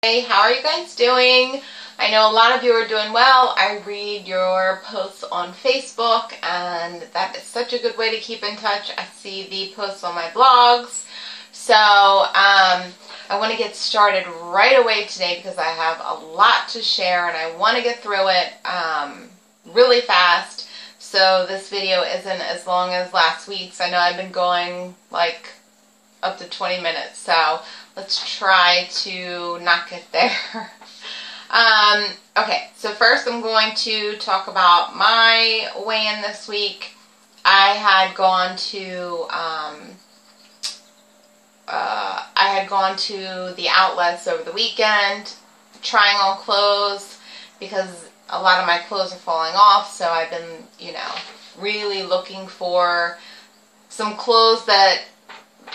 Hey, how are you guys doing? I know a lot of you are doing well. I read your posts on Facebook, and that is such a good way to keep in touch. I see the posts on my blogs. So, I want to get started right away today because I have a lot to share and I want to get through it really fast. So this video isn't as long as last week's. I know I've been going like up to 20 minutes, so let's try to not get there. Okay, so first I'm going to talk about my weigh-in this week. I had gone to the outlets over the weekend, trying on clothes because a lot of my clothes are falling off, so I've been, really looking for some clothes that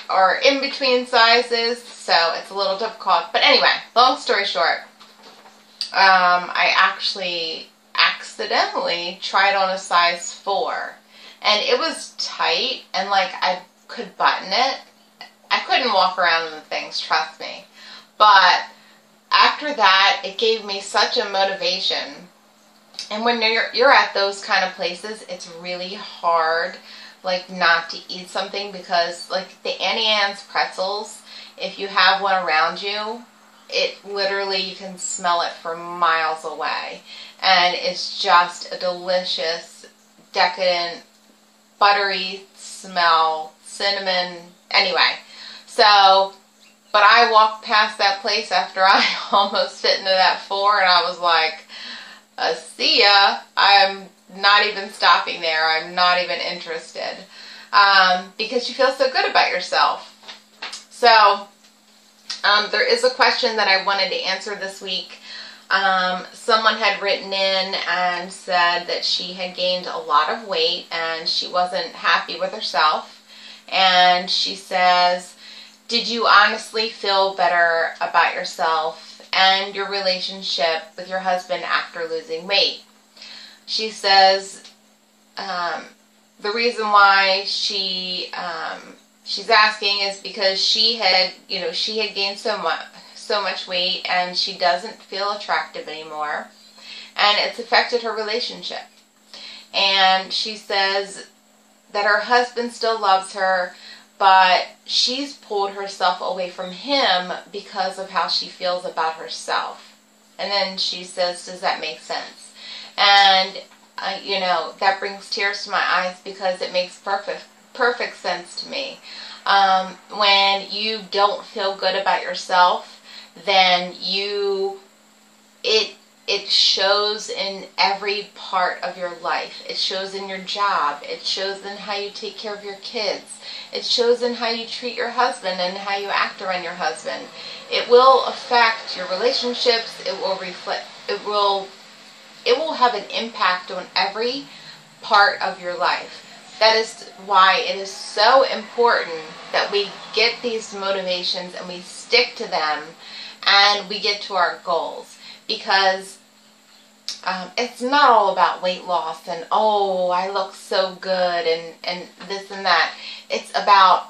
are in between sizes, so it's a little difficult. But anyway, long story short, I actually accidentally tried on a size 4, and it was tight, and like I could button it. I couldn't walk around in the things, trust me. But after that, it gave me such a motivation. And when you're at those kind of places, it's really hard like not to eat something, because like the Auntie Anne's pretzels, if you have one around you, it literally, you can smell it from miles away, and it's just a delicious, decadent, buttery smell, cinnamon, anyway. So, but I walked past that place after I almost fit into that 4, and I was like, see ya, I'm not even stopping there, I'm not even interested, because you feel so good about yourself. So, there is a question that I wanted to answer this week. Someone had written in and said that she had gained a lot of weight and she wasn't happy with herself. And she says, did you honestly feel better about yourself and your relationship with your husband after losing weight? She says the reason why she's asking is because she had gained so much weight, and she doesn't feel attractive anymore, and it's affected her relationship. And she says that her husband still loves her, but she's pulled herself away from him because of how she feels about herself. And then she says, does that make sense? And that brings tears to my eyes, because it makes perfect sense to me. When you don't feel good about yourself, then it shows in every part of your life. It shows in your job. It shows in how you take care of your kids. It shows in how you treat your husband and how you act around your husband. It will affect your relationships. It will have an impact on every part of your life. That is why it is so important that we get these motivations and we stick to them and we get to our goals, because it's not all about weight loss and, oh, I look so good and this and that. It's about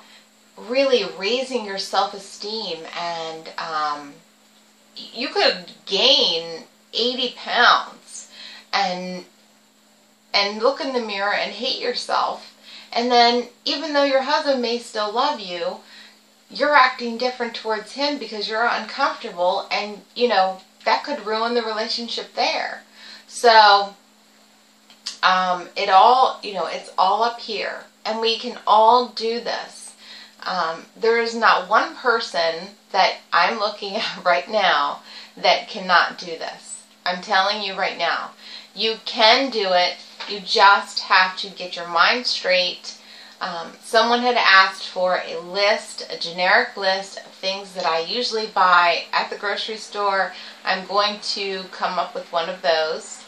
really raising your self-esteem, and you could gain 80 pounds and look in the mirror and hate yourself, and then even though your husband may still love you, you're acting different towards him because you're uncomfortable, and that could ruin the relationship there. So it's all up here, and we can all do this. There is not one person that I'm looking at right now that cannot do this. I'm telling you right now, you can do it. You just have to get your mind straight. Someone had asked for a list, a generic list of things that I usually buy at the grocery store. I'm going to come up with one of those,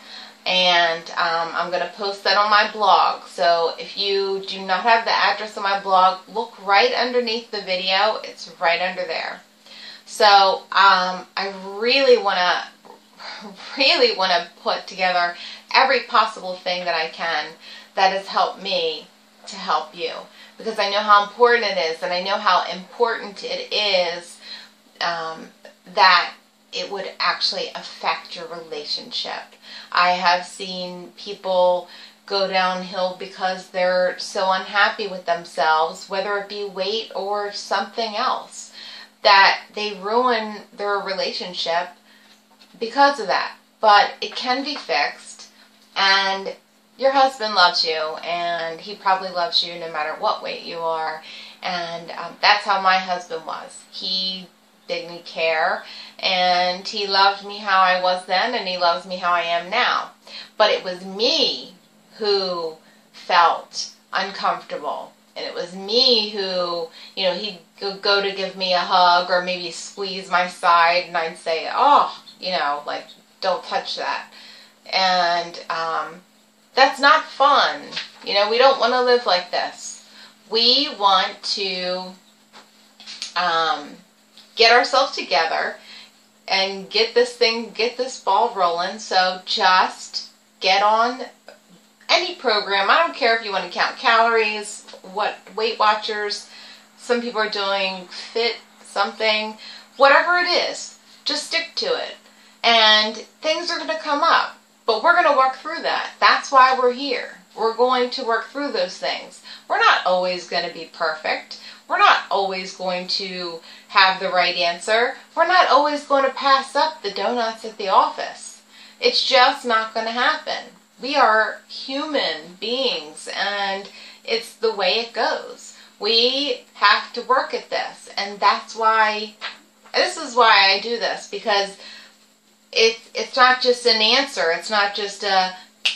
and I'm going to post that on my blog. So if you do not have the address of my blog, look right underneath the video. It's right under there. So I really want to put together every possible thing that I can that has helped me to help you, because I know how important it is, and I know how important it is that it would actually affect your relationship. I have seen people go downhill because they're so unhappy with themselves, whether it be weight or something else, that they ruin their relationship because of that. But it can be fixed, and your husband loves you, and he probably loves you no matter what weight you are. And that's how my husband was. He didn't care, and he loved me how I was then, and he loves me how I am now. But it was me who felt uncomfortable, and it was me who, you know, he'd go to give me a hug or maybe squeeze my side, and I'd say, oh, you know, like, don't touch that. And that's not fun. You know, we don't want to live like this. We want to get ourselves together and get this ball rolling. So just get on any program. I don't care if you want to count calories, what Weight Watchers, some people are doing fit something, whatever it is, just stick to it. And things are going to come up, but we're going to work through that. That's why we're here. We're going to work through those things. We're not always going to be perfect. We're not always going to have the right answer. We're not always going to pass up the donuts at the office. It's just not going to happen. We are human beings, and it's the way it goes. We have to work at this, and this is why I do this, because it's not just an answer. It's not just a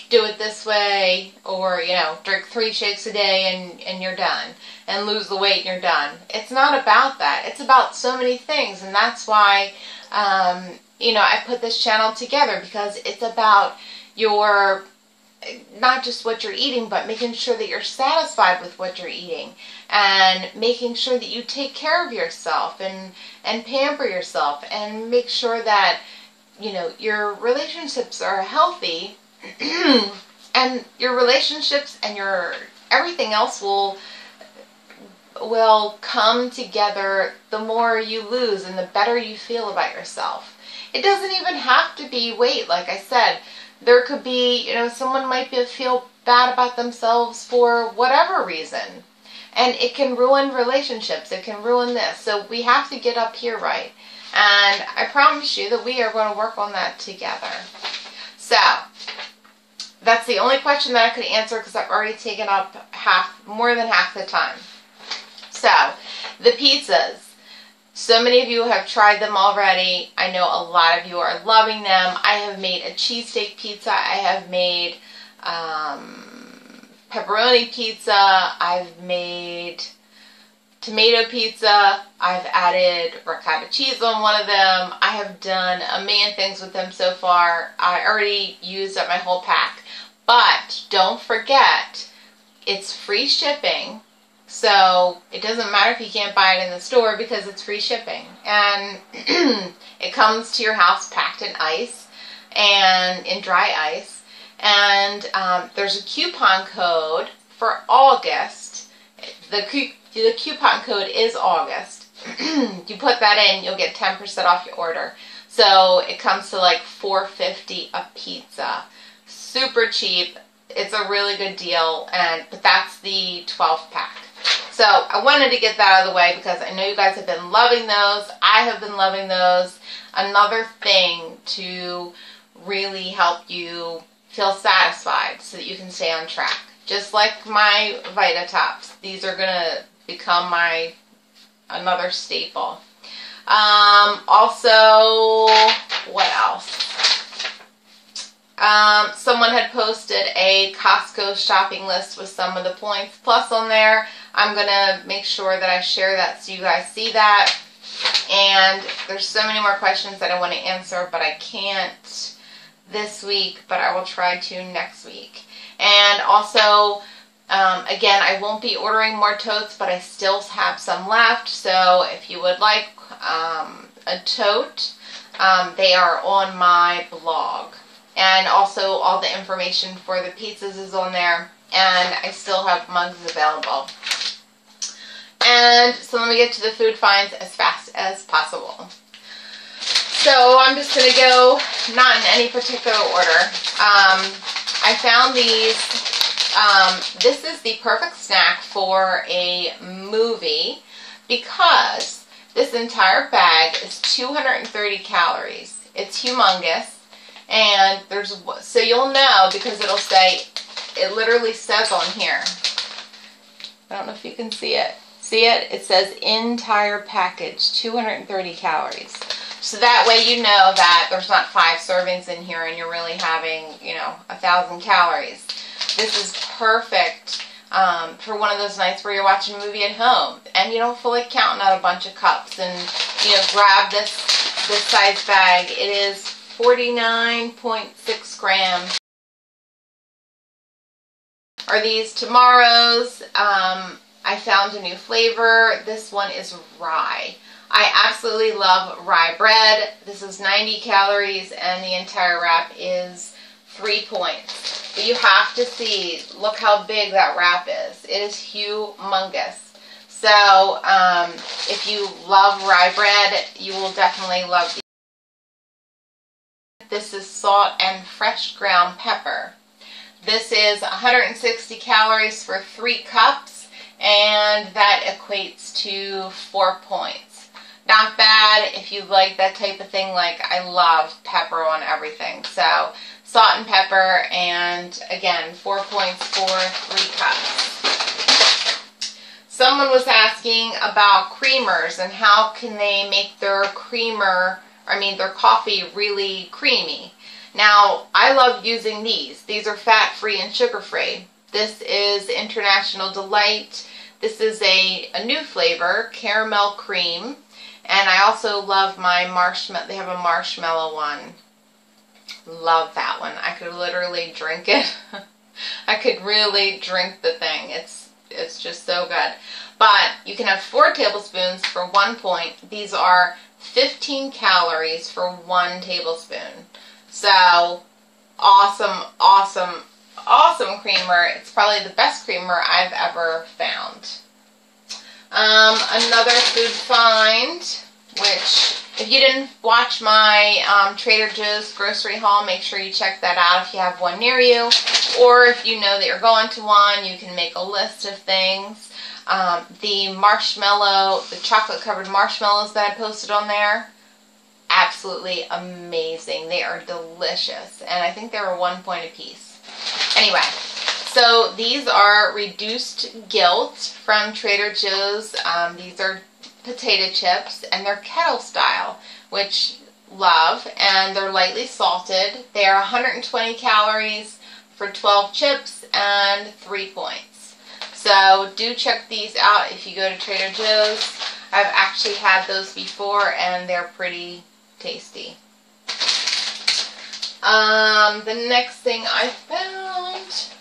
do it this way, or, you know, drink 3 shakes a day and you're done, and lose the weight and you're done. It's not about that. It's about so many things, and that's why, you know, I put this channel together, because it's about your, not just what you're eating, but making sure that you're satisfied with what you're eating, and making sure that you take care of yourself and pamper yourself, and make sure that, you know, your relationships are healthy, and your relationships and your everything else will come together the more you lose and the better you feel about yourself. It doesn't even have to be weight. Like I said, there could be, you know, someone might feel bad about themselves for whatever reason, and it can ruin relationships. It can ruin this. So we have to get up here right. And I promise you that we are going to work on that together. So, that's the only question that I could answer, because I've already taken up more than half the time. So, the pizzas. So many of you have tried them already. I know a lot of you are loving them. I have made a cheesesteak pizza. I have made pepperoni pizza. I've made tomato pizza. I've added ricotta cheese on one of them. I have done a million things with them so far. I already used up my whole pack. But don't forget, it's free shipping. So it doesn't matter if you can't buy it in the store, because it's free shipping. And it comes to your house packed in ice, and in dry ice. And there's a coupon code for August. The coupon code is August. You put that in, you'll get 10% off your order. So it comes to like $4.50 a pizza. Super cheap. It's a really good deal, but that's the 12 pack. So I wanted to get that out of the way, because I know you guys have been loving those. I have been loving those. Another thing to really help you feel satisfied so that you can stay on track. Just like my Vitatops. These are going to become another staple. Also, what else? Someone had posted a Costco shopping list with some of the points plus on there. I'm going to make sure that I share that so you guys see that. And there's so many more questions that I want to answer, but I can't this week, but I will try to next week. And also, again, I won't be ordering more totes, but I still have some left. So if you would like a tote, they are on my blog. And also all the information for the pizzas is on there. And I still have mugs available. And so let me get to the food finds as fast as possible. So I'm just going to go not in any particular order. I found these. This is the perfect snack for a movie because this entire bag is 230 calories. It's humongous. And so you'll know because it'll say, it literally says on here. I don't know if you can see it. See it? It says entire package, 230 calories. So that way you know that there's not 5 servings in here and you're really having, 1,000 calories. This is perfect for one of those nights where you're watching a movie at home and you don't feel like counting out a bunch of cups and, grab this size bag. It is 49.6 grams. Are these tomorrow's? I found a new flavor. This one is rye. I absolutely love rye bread. This is 90 calories and the entire wrap is 3 points. But you have to see, look how big that wrap is. It is humongous. So if you love rye bread, you will definitely love these. This is salt and fresh ground pepper. This is 160 calories for 3 cups, and that equates to 4 points. Not bad if you like that type of thing. Like, I love pepper on everything. So, salt and pepper, and again, 4 points for 3 cups. Someone was asking about creamers and how can they make their their coffee really creamy. Now, I love using these. These are fat-free and sugar-free. This is International Delight. This is a new flavor, caramel cream. And I also love my marshmallow. They have a marshmallow one. Love that one. I could literally drink it. I could really drink the thing. It's just so good. But you can have 4 tablespoons for 1 point. These are 15 calories for 1 tablespoon. So, awesome, awesome, awesome creamer. It's probably the best creamer I've ever found. Another food find, which if you didn't watch my Trader Joe's grocery haul, make sure you check that out if you have one near you. Or if you know that you're going to one, you can make a list of things. The chocolate covered marshmallows that I posted on there, absolutely amazing. They are delicious. And I think they were 1 point a piece. Anyway, so these are Reduced Guilt from Trader Joe's. These are potato chips and they're kettle style, which love, and they're lightly salted. They are 120 calories for 12 chips and 3 points. So do check these out if you go to Trader Joe's. I've actually had those before and they're pretty tasty. The next thing I found,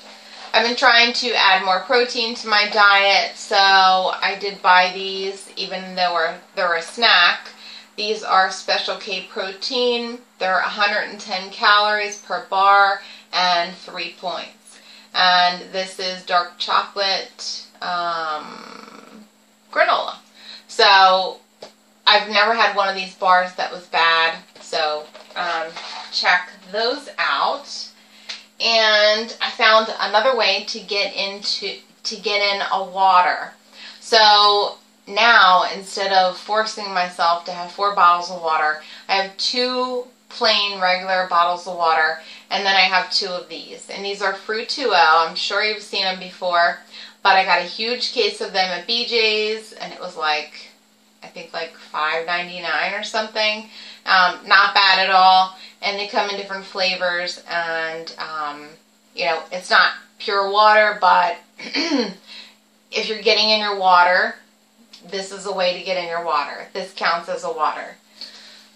I've been trying to add more protein to my diet, so I did buy these even though they're a snack. These are Special K protein. They're 110 calories per bar and 3 points. And this is dark chocolate granola. So I've never had one of these bars that was bad, so check those out. And I found another way to get in a water. So now, instead of forcing myself to have 4 bottles of water, I have 2 plain regular bottles of water, and then I have 2 of these. And these are Fruit2O. I'm sure you've seen them before, but I got a huge case of them at BJ's, and it was like, I think like $5.99 or something. Not bad at all. And they come in different flavors, and it's not pure water, but if you're getting in your water, this is a way to get in your water. This counts as a water.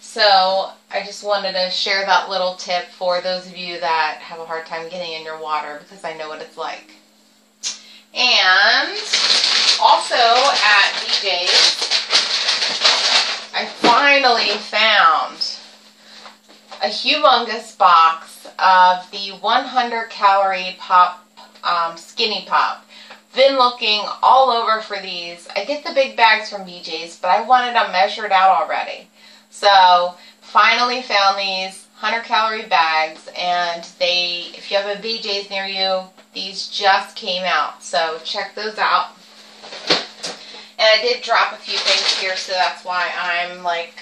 So I just wanted to share that little tip for those of you that have a hard time getting in your water, because I know what it's like. And also at BJ's, I finally found a humongous box of the 100 calorie pop, Skinny Pop. Been looking all over for these. I get the big bags from BJ's, but I wanted them measured out already. So finally found these 100-calorie bags, and if you have a BJ's near you, these just came out, so check those out. And I did drop a few things here, so that's why I'm like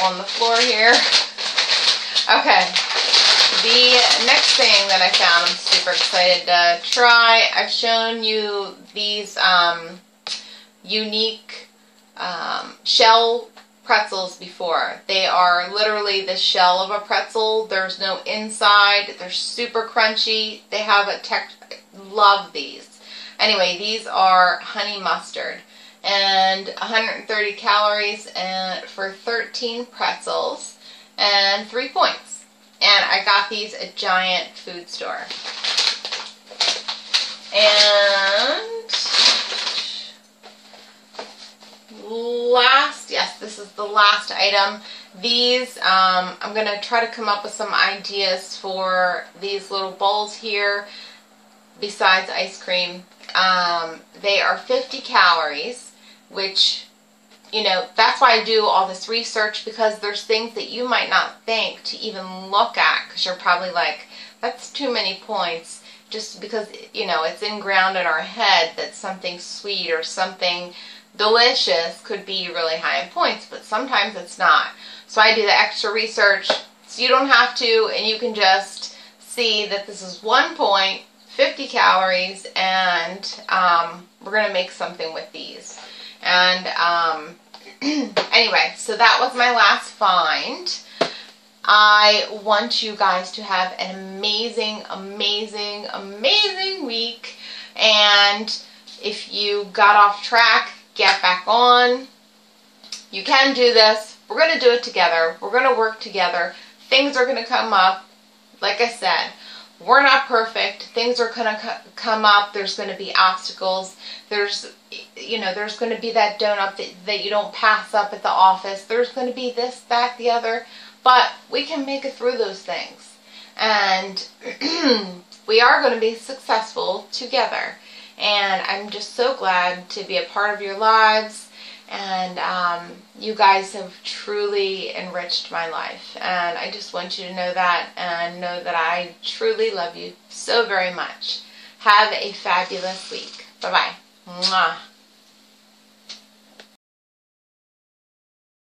on the floor here. Okay, the next thing that I found I'm super excited to try. I've shown you these unique shell pretzels before. They are literally the shell of a pretzel. There's no inside. They're super crunchy. They have a love these. Anyway, these are honey mustard and 130 calories and for 13 pretzels and 3 points. And I got these at Giant Food Store. And yes, this is the last item. These, I'm going to try to come up with some ideas for these little bowls here besides ice cream. They are 50 calories, which, you know, that's why I do all this research, because there's things that you might not think to even look at, because you're probably like, that's too many points, just because, you know, it's inground in our head that something sweet or something delicious could be really high in points, but sometimes it's not. So I do the extra research, so you don't have to, and you can just see that this is 1 point, 50 calories, and we're going to make something with these. And anyway, so that was my last find. I want you guys to have an amazing, amazing, amazing week, and if you got off track, get back on. You can do this. We're going to do it together. We're going to work together. Things are going to come up. Like I said, we're not perfect. Things are going to come up. There's going to be obstacles. There's, you know, there's going to be that donut that you don't pass up at the office. There's going to be this, that, the other. But we can make it through those things. And we are going to be successful together. And I'm just so glad to be a part of your lives, and you guys have truly enriched my life, and I just want you to know that, and know that I truly love you so very much. Have a fabulous week. Bye-bye. Mwah.